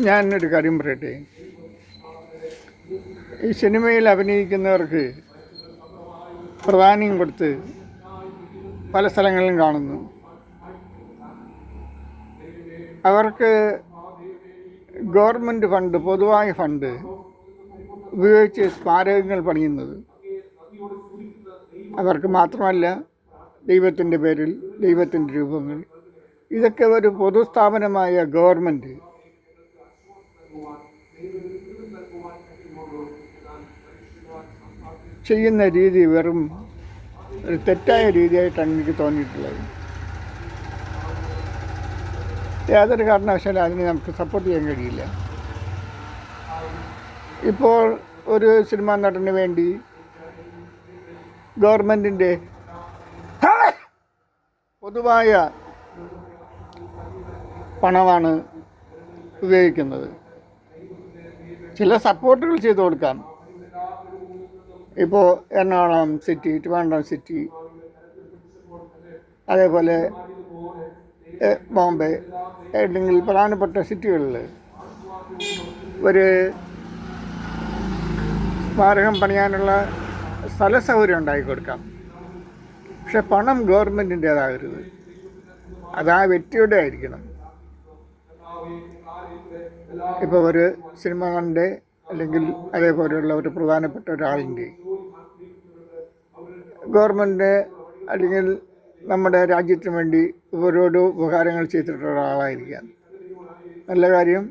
ഞാനൊരു കാര്യം പറയട്ടെ. ഈ സിനിമയിൽ അഭിനയിക്കുന്നവർക്ക് പ്രാധാന്യം കൊടുത്ത് പല സ്ഥലങ്ങളിലും കാണുന്നു. അവർക്ക് ഗവൺമെൻറ് ഫണ്ട്, പൊതുവായ ഫണ്ട് ഉപയോഗിച്ച് സ്മാരകങ്ങൾ പണിയുന്നത് അവർക്ക് മാത്രമല്ല, ദൈവത്തിൻ്റെ പേരിൽ ദൈവത്തിൻ്റെ രൂപങ്ങൾ, ഇതൊക്കെ ഒരു പൊതുസ്ഥാപനമായ ഗവൺമെൻറ് ചെയ്യുന്ന രീതി വെറും ഒരു തെറ്റായ രീതിയായിട്ടാണ് എനിക്ക് തോന്നിയിട്ടുള്ളത്. യാതൊരു കാരണവശാലും അതിനെ നമുക്ക് സപ്പോർട്ട് ചെയ്യാൻ കഴിയില്ല. ഇപ്പോൾ ഒരു സിനിമാ നടന് വേണ്ടി ഗവൺമെൻറ്റിൻ്റെ പൊതുവായ പണമാണ് ഉപയോഗിക്കുന്നത്. ചില സപ്പോർട്ടുകൾ ചെയ്തു കൊടുക്കാം. ഇപ്പോൾ എറണാകുളം സിറ്റി, ട്രിവാൻഡ്രം സിറ്റി, അതേപോലെ ബോംബെ, ഏതെങ്കിലും പ്രധാനപ്പെട്ട സിറ്റികളിൽ ഒരു സ്മാരകം പണിയാനുള്ള സ്ഥല സൗകര്യം ഉണ്ടാക്കി കൊടുക്കാം. പക്ഷെ പണം ഗവൺമെൻറ്റിൻ്റേതാകരുത്, അത് ആ വ്യക്തിയുടെ ആയിരിക്കണം. ഇപ്പോൾ ഒരു സിനിമാൻ്റെ അല്ലെങ്കിൽ അതേപോലെയുള്ള ഒരു പ്രധാനപ്പെട്ട ഒരാളിൻ്റെ ഗവൺമെൻറ് അല്ലെങ്കിൽ നമ്മുടെ രാജ്യത്തിന് വേണ്ടി ഓരോരോ ഉപകാരങ്ങൾ ചെയ്തിട്ടുള്ള ഒരാളായിരിക്കാം. നല്ല കാര്യം,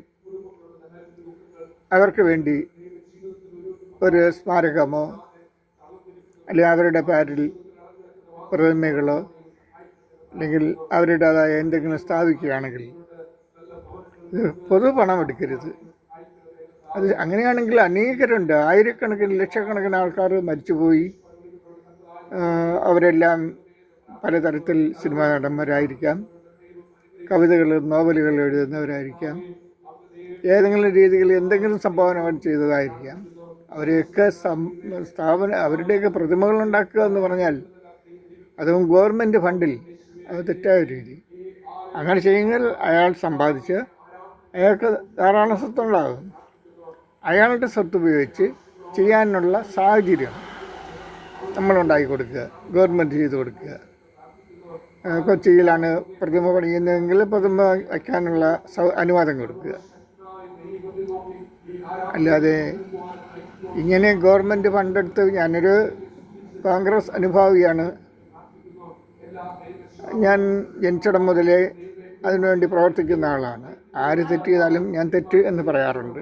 അവർക്ക് വേണ്ടി ഒരു സ്മാരകമോ അല്ലെങ്കിൽ അവരുടെ പേരിൽ പ്രതിമകളോ അല്ലെങ്കിൽ അവരുടേതായ എന്തെങ്കിലും സ്ഥാപിക്കുകയാണെങ്കിൽ ഇത് പൊതു പണം എടുക്കരുത്. അത് അങ്ങനെയാണെങ്കിൽ അനേകരുണ്ട്, ആയിരക്കണക്കിന് ലക്ഷക്കണക്കിന് ആൾക്കാർ മരിച്ചുപോയി. അവരെല്ലാം പലതരത്തിൽ സിനിമാ നടന്മാരായിരിക്കാം, കവിതകൾ, നോവലുകൾ എഴുതുന്നവരായിരിക്കാം, ഏതെങ്കിലും രീതിയിൽ എന്തെങ്കിലും സംഭാവന ചെയ്തതായിരിക്കാം. അവരെയൊക്കെ അവരുടെയൊക്കെ പ്രതിമകൾ ഉണ്ടാക്കുക എന്ന് പറഞ്ഞാൽ അതും ഗവൺമെൻറ് ഫണ്ടിൽ, അത് തെറ്റായ രീതി. അങ്ങനെ ചെയ്യുമെങ്കിൽ അയാൾ സമ്പാദിച്ച് അയാൾക്ക് ധാരാളം സ്വത്തുണ്ടാകും. അയാളുടെ സ്വത്ത് ഉപയോഗിച്ച് ചെയ്യാനുള്ള സാഹചര്യം നമ്മളുണ്ടാക്കി കൊടുക്കുക, ഗവൺമെൻറ് ചെയ്ത് കൊടുക്കുക. കൊച്ചിയിലാണ് പ്രതിമ പണിയുന്നതെങ്കിൽ പ്രതിമ വയ്ക്കാനുള്ള അനുവാദം കൊടുക്കുക. അല്ലാതെ ഇങ്ങനെ ഗവൺമെൻറ് ഫണ്ടെടുത്ത്, ഞാനൊരു കോൺഗ്രസ് അനുഭാവിയാണ്. ഞാൻ ജനിച്ചിടം മുതലേ അതിനുവേണ്ടി പ്രവർത്തിക്കുന്ന ആളാണ്. ആര് തെറ്റ് ചെയ്താലും ഞാൻ തെറ്റ് എന്ന് പറയാറുണ്ട്.